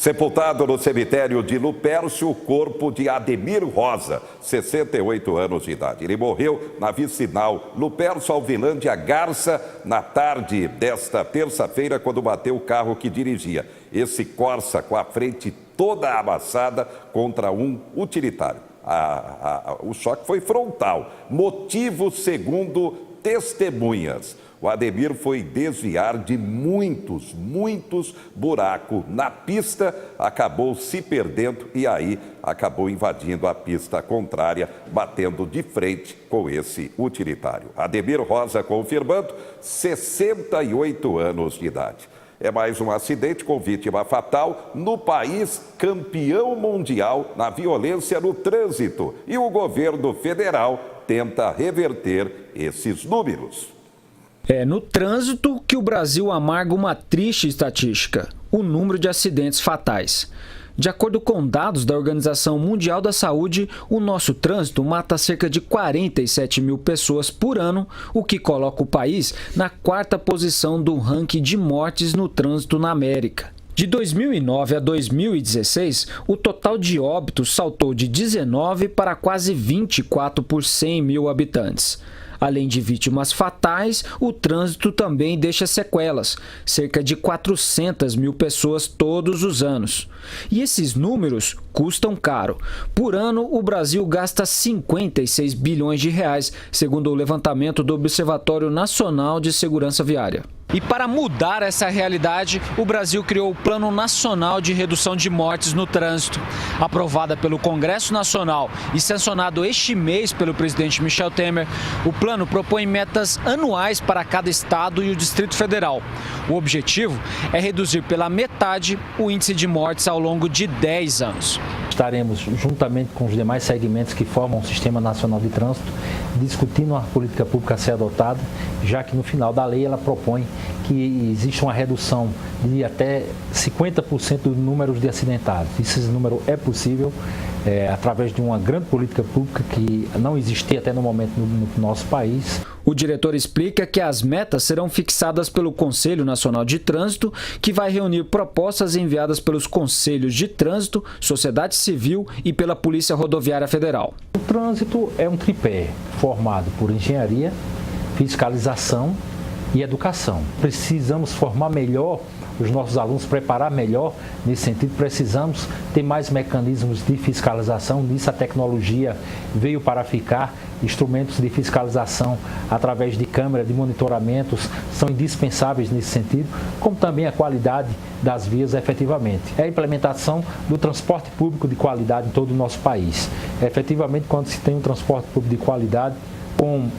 Sepultado no cemitério de Lupércio, o corpo de Ademir Rosa, 68 anos de idade. Ele morreu na vicinal Lupércio Alvilândia Garça na tarde desta terça-feira, quando bateu o carro que dirigia. Esse Corsa com a frente toda amassada contra um utilitário. O choque foi frontal. Motivo segundo testemunhas. O Ademir foi desviar de muitos buracos na pista, acabou se perdendo e aí acabou invadindo a pista contrária, batendo de frente com esse utilitário. Ademir Rosa confirmando, 68 anos de idade. É mais um acidente com vítima fatal no país campeão mundial na violência no trânsito. E o governo federal tenta reverter esses números. É no trânsito que o Brasil amarga uma triste estatística: o número de acidentes fatais. De acordo com dados da Organização Mundial da Saúde, o nosso trânsito mata cerca de 47 mil pessoas por ano, o que coloca o país na 4ª posição do ranking de mortes no trânsito na América. De 2009 a 2016, o total de óbitos saltou de 19 para quase 24 por 100 mil habitantes. Além de vítimas fatais, o trânsito também deixa sequelas, cerca de 400 mil pessoas todos os anos. E esses números custam caro. Por ano, o Brasil gasta 56 bilhões de reais, segundo o levantamento do Observatório Nacional de Segurança Viária. E para mudar essa realidade, o Brasil criou o Plano Nacional de Redução de Mortes no Trânsito. Aprovada pelo Congresso Nacional e sancionado este mês pelo presidente Michel Temer, o plano propõe metas anuais para cada estado e o Distrito Federal. O objetivo é reduzir pela metade o índice de mortes ao longo de 10 anos. Estaremos, juntamente com os demais segmentos que formam o Sistema Nacional de Trânsito, discutindo uma política pública a ser adotada, já que no final da lei ela propõe que existe uma redução de até 50% do número de acidentados. Esse número é possível através de uma grande política pública que não existia até no momento no nosso país. O diretor explica que as metas serão fixadas pelo Conselho Nacional de Trânsito, que vai reunir propostas enviadas pelos Conselhos de Trânsito, Sociedade Civil e pela Polícia Rodoviária Federal. O trânsito é um tripé formado por engenharia, fiscalização e educação. Precisamos formar melhor os nossos alunos, preparar melhor nesse sentido. Precisamos ter mais mecanismos de fiscalização. Nisso a tecnologia veio para ficar. Instrumentos de fiscalização através de câmera, de monitoramentos são indispensáveis nesse sentido, como também a qualidade das vias efetivamente. É a implementação do transporte público de qualidade em todo o nosso país. Efetivamente, quando se tem um transporte público de qualidade, com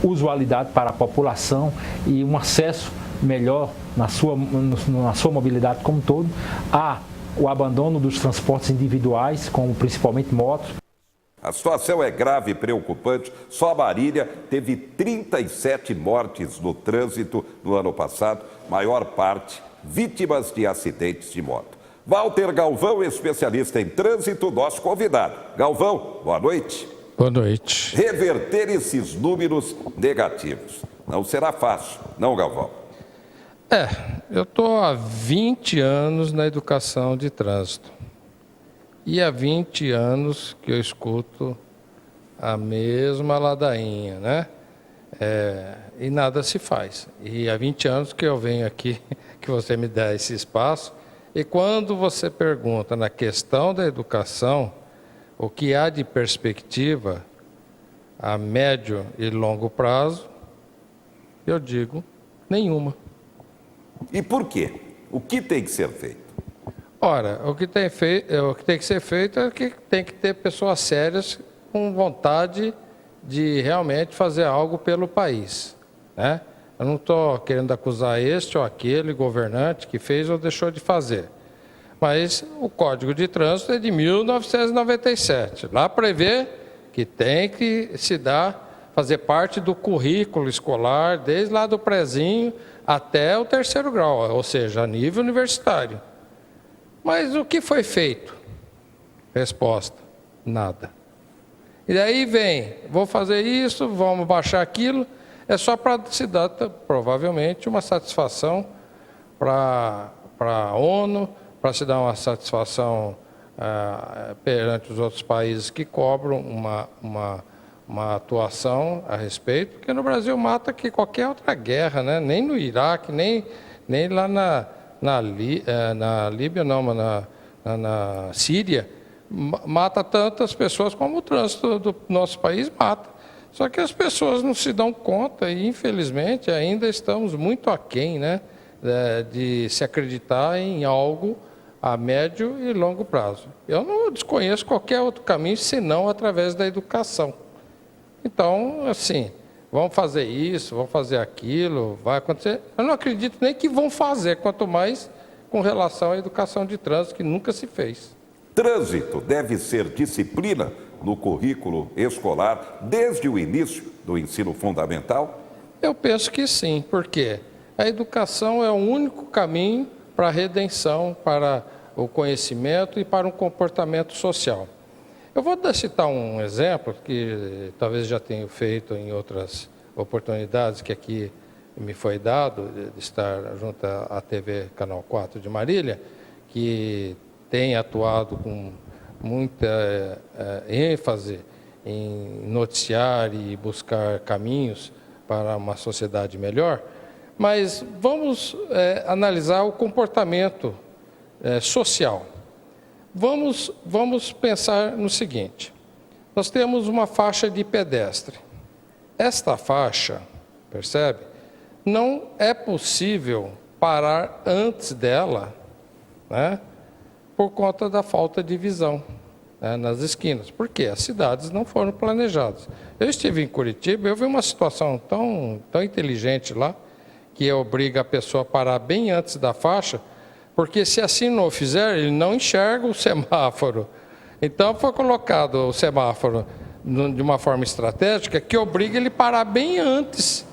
usualidade para a população e um acesso melhor na sua mobilidade como um todo, há o abandono dos transportes individuais, como principalmente motos. A situação é grave e preocupante. Só Marília teve 37 mortes no trânsito no ano passado, maior parte vítimas de acidentes de moto. Walter Galvão, especialista em trânsito, nosso convidado. Galvão, boa noite. Boa noite. Reverter esses números negativos não será fácil, não, Galvão? Eu estou há 20 anos na educação de trânsito. E há 20 anos que eu escuto a mesma ladainha, né? E nada se faz. E há 20 anos que eu venho aqui, que você me dá esse espaço. E quando você pergunta na questão da educação, o que há de perspectiva a médio e longo prazo, eu digo nenhuma. E por quê? O que tem que ser feito? Ora, o que tem que ser feito é que tem que ter pessoas sérias com vontade de realmente fazer algo pelo país, né? Eu não estou querendo acusar este ou aquele governante que fez ou deixou de fazer. Mas o Código de Trânsito é de 1997. Lá prevê que tem que fazer parte do currículo escolar, desde lá do prezinho até o 3º grau, ou seja, a nível universitário. Mas o que foi feito? Resposta: nada. E daí vem, vou fazer isso, vamos baixar aquilo, é só para se dar, provavelmente, uma satisfação para a ONU, para se dar uma satisfação perante os outros países que cobram uma atuação a respeito, porque no Brasil mata que qualquer outra guerra, né? Nem no Iraque, nem lá na Líbia, não, mas na Síria, mata tantas pessoas como o trânsito do nosso país mata. Só que as pessoas não se dão conta e, infelizmente, ainda estamos muito aquém, né, de se acreditar em algo a médio e longo prazo. Eu não desconheço qualquer outro caminho senão através da educação. Então, assim, vamos fazer isso, vamos fazer aquilo, vai acontecer. Eu não acredito nem que vão fazer, quanto mais com relação à educação de trânsito, que nunca se fez. Trânsito deve ser disciplina no currículo escolar desde o início do ensino fundamental? Eu penso que sim, porque a educação é o único caminho para a redenção, para o conhecimento e para um comportamento social. Eu vou citar um exemplo que talvez já tenha feito em outras oportunidades que aqui me foi dado, de estar junto à TV Canal 4 de Marília, que tem atuado com muita ênfase em noticiar e buscar caminhos para uma sociedade melhor, mas vamos analisar o comportamento social. Vamos pensar no seguinte: nós temos uma faixa de pedestre. Esta faixa, percebe? Não é possível parar antes dela, né, por conta da falta de visão, né, nas esquinas. Por quê? As cidades não foram planejadas. Eu estive em Curitiba, eu vi uma situação tão inteligente lá, que obriga a pessoa a parar bem antes da faixa, porque se assim não fizer, ele não enxerga o semáforo. Então foi colocado o semáforo de uma forma estratégica que obriga ele a parar bem antes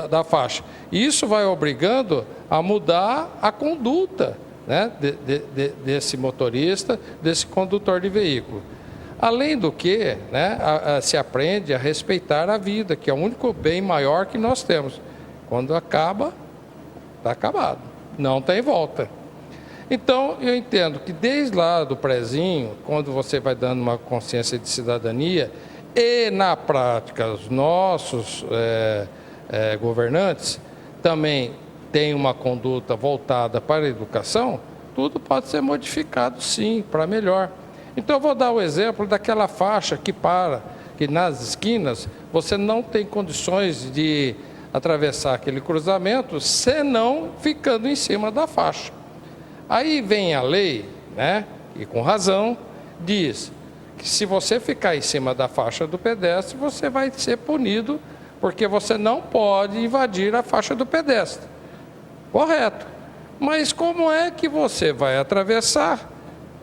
da faixa. E isso vai obrigando a mudar a conduta, né, desse motorista, desse condutor de veículo. Além do que, né, se aprende a respeitar a vida, que é o único bem maior que nós temos. Quando acaba, está acabado. Não tem volta. Então, eu entendo que desde lá do prezinho, quando você vai dando uma consciência de cidadania, e na prática os nossos governantes também têm uma conduta voltada para a educação, tudo pode ser modificado sim, para melhor. Então, eu vou dar o exemplo daquela faixa que nas esquinas você não tem condições de atravessar aquele cruzamento, senão ficando em cima da faixa. Aí vem a lei, né, e com razão, diz que se você ficar em cima da faixa do pedestre, você vai ser punido, porque você não pode invadir a faixa do pedestre. Correto. Mas como é que você vai atravessar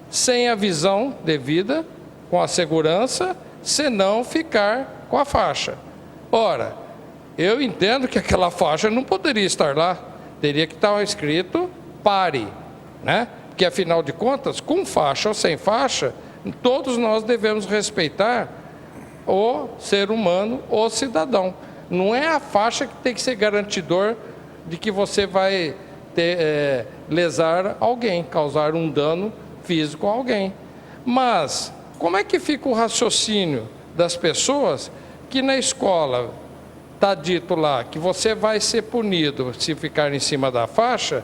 sem a visão devida, com a segurança, se não ficar com a faixa? Ora, eu entendo que aquela faixa não poderia estar lá, teria que estar escrito pare, né? Porque afinal de contas, com faixa ou sem faixa, todos nós devemos respeitar o ser humano, o cidadão. Não é a faixa que tem que ser garantidor de que você vai lesar alguém, causar um dano físico a alguém. Mas como é que fica o raciocínio das pessoas que na escola está dito lá que você vai ser punido se ficar em cima da faixa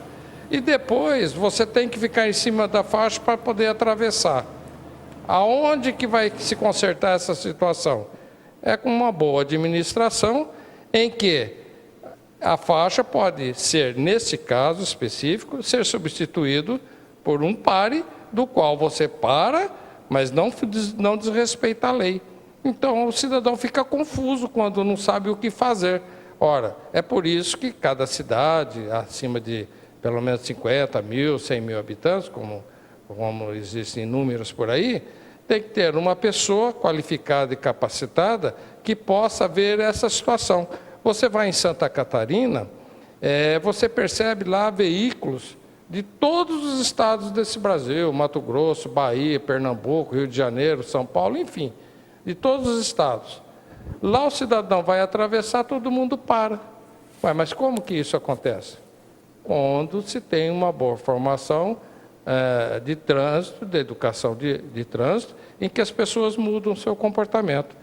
e depois você tem que ficar em cima da faixa para poder atravessar? Aonde que vai se consertar essa situação? É com uma boa administração em que a faixa pode ser, nesse caso específico, ser substituído por um pare, do qual você para, mas não desrespeita a lei. Então, o cidadão fica confuso quando não sabe o que fazer. Ora, é por isso que cada cidade, acima de pelo menos 50 mil, 100 mil habitantes, como existem números por aí, tem que ter uma pessoa qualificada e capacitada que possa ver essa situação. Você vai em Santa Catarina, você percebe lá veículos de todos os estados desse Brasil, Mato Grosso, Bahia, Pernambuco, Rio de Janeiro, São Paulo, enfim, de todos os estados. Lá o cidadão vai atravessar, todo mundo para. Mas como que isso acontece? Quando se tem uma boa formação de trânsito, de educação de trânsito, em que as pessoas mudam o seu comportamento.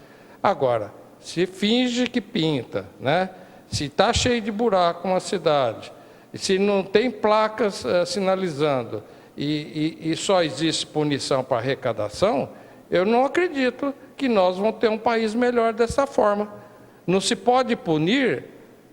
Agora, se finge que pinta, né? Se está cheio de buraco uma cidade, se não tem placas sinalizando e só existe punição para arrecadação, eu não acredito que nós vamos ter um país melhor dessa forma. Não se pode punir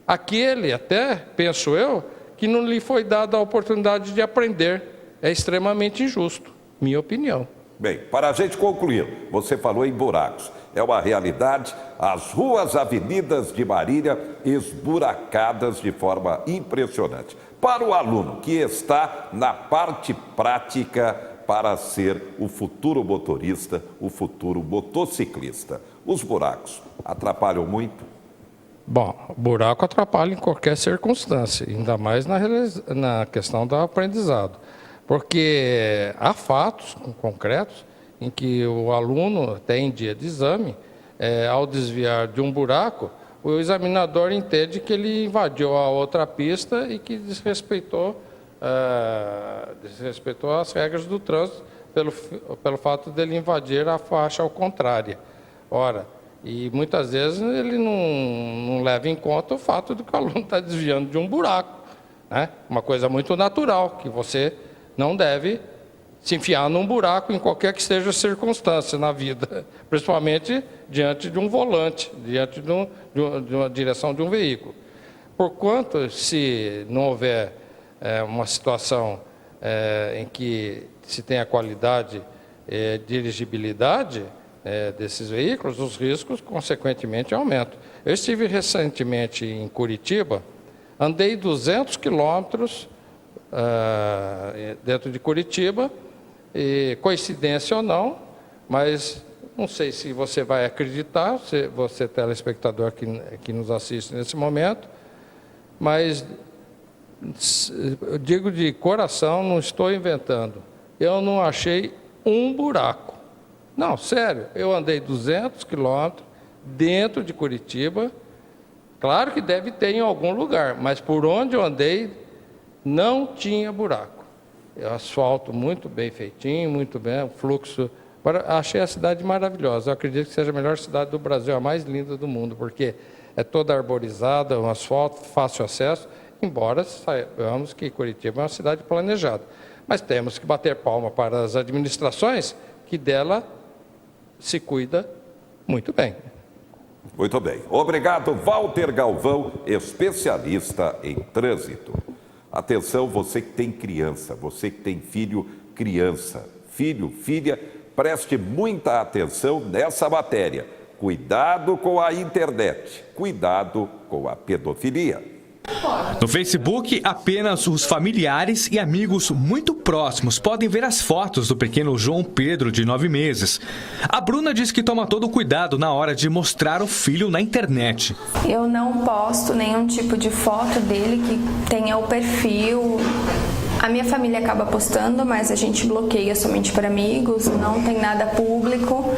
aquele, até, penso eu, que não lhe foi dada a oportunidade de aprender. É extremamente injusto, minha opinião. Bem, para a gente concluir, você falou em buracos. É uma realidade, as ruas, avenidas de Marília esburacadas de forma impressionante. Para o aluno que está na parte prática para ser o futuro motorista, o futuro motociclista, os buracos atrapalham muito? Bom, buraco atrapalha em qualquer circunstância, ainda mais na questão do aprendizado. Porque há fatos concretos em que o aluno, até em dia de exame, ao desviar de um buraco, o examinador entende que ele invadiu a outra pista e que desrespeitou as regras do trânsito pelo fato dele invadir a faixa ao contrária. Ora, e muitas vezes ele não leva em conta o fato de que o aluno está desviando de um buraco, né? Uma coisa muito natural, que você não deve se enfiar num buraco em qualquer que seja a circunstância na vida, principalmente diante de um volante, diante de uma direção de um veículo. Porquanto, se não houver uma situação em que se tenha qualidade de dirigibilidade desses veículos, os riscos, consequentemente, aumentam. Eu estive recentemente em Curitiba, andei 200 quilômetros dentro de Curitiba, e coincidência ou não, mas não sei se você vai acreditar, você telespectador que nos assiste nesse momento, mas eu digo de coração, não estou inventando, eu não achei um buraco. Não, sério, eu andei 200 quilômetros dentro de Curitiba, claro que deve ter em algum lugar, mas por onde eu andei, não tinha buraco. Asfalto muito bem feitinho, muito bem, o fluxo. Achei a cidade maravilhosa. Eu acredito que seja a melhor cidade do Brasil, a mais linda do mundo, porque é toda arborizada, um asfalto, fácil acesso, embora saibamos que Curitiba é uma cidade planejada. Mas temos que bater palma para as administrações, que dela se cuida muito bem. Muito bem. Obrigado, Walter Galvão, especialista em trânsito. Atenção, você que tem criança, você que tem filho, criança, filho, filha, preste muita atenção nessa matéria. Cuidado com a internet, cuidado com a pedofilia. No Facebook, apenas os familiares e amigos muito próximos podem ver as fotos do pequeno João Pedro, de 9 meses. A Bruna diz que toma todo o cuidado na hora de mostrar o filho na internet. Eu não posto nenhum tipo de foto dele que tenha o perfil. A minha família acaba postando, mas a gente bloqueia somente para amigos, não tem nada público.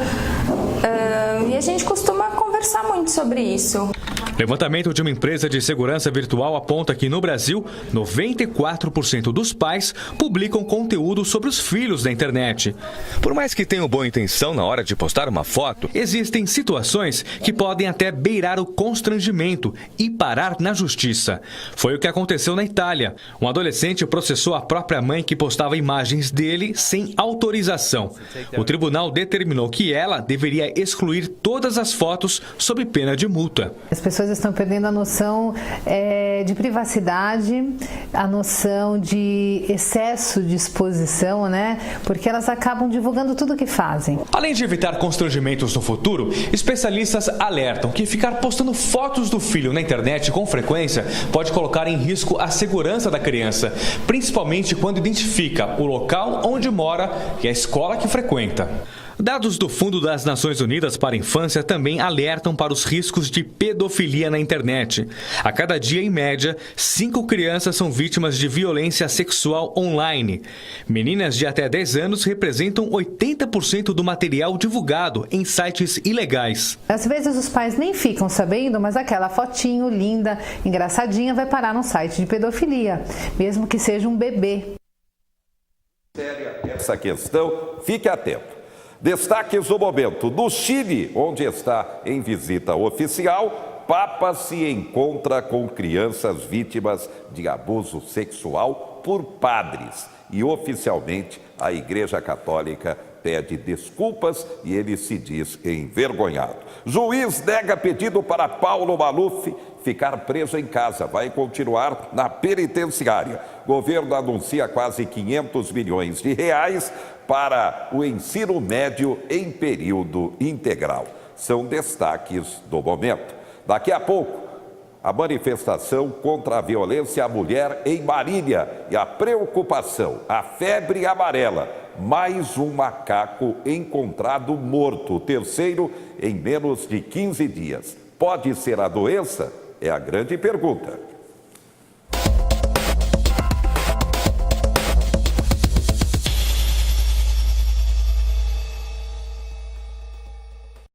E a gente costuma conversar muito sobre isso. Levantamento de uma empresa de segurança virtual aponta que no Brasil, 94% dos pais publicam conteúdo sobre os filhos na internet. Por mais que tenham boa intenção na hora de postar uma foto, existem situações que podem até beirar o constrangimento e parar na justiça. Foi o que aconteceu na Itália. Um adolescente processou a própria mãe que postava imagens dele sem autorização. O tribunal determinou que ela deveria excluir todas as fotos sob pena de multa. As pessoas estão perdendo a noção de privacidade, a noção de excesso de exposição, né? Porque elas acabam divulgando tudo o que fazem. Além de evitar constrangimentos no futuro, especialistas alertam que ficar postando fotos do filho na internet com frequência pode colocar em risco a segurança da criança, principalmente quando identifica o local onde mora e a escola que frequenta. Dados do Fundo das Nações Unidas para a Infância também alertam para os riscos de pedofilia na internet. A cada dia, em média, 5 crianças são vítimas de violência sexual online. Meninas de até 10 anos representam 80% do material divulgado em sites ilegais. Às vezes os pais nem ficam sabendo, mas aquela fotinho linda, engraçadinha, vai parar num site de pedofilia, mesmo que seja um bebê. Essa questão, fique atento. Destaques do momento. No Chile, onde está em visita oficial, Papa se encontra com crianças vítimas de abuso sexual por padres. E oficialmente a Igreja Católica pede desculpas e ele se diz envergonhado. Juiz nega pedido para Paulo Maluf ficar preso em casa. Vai continuar na penitenciária. Governo anuncia quase 500 milhões de reais para o ensino médio em período integral. São destaques do momento. Daqui a pouco, a manifestação contra a violência à mulher em Marília e a preocupação, a febre amarela. Mais um macaco encontrado morto, o terceiro em menos de 15 dias. Pode ser a doença? É a grande pergunta.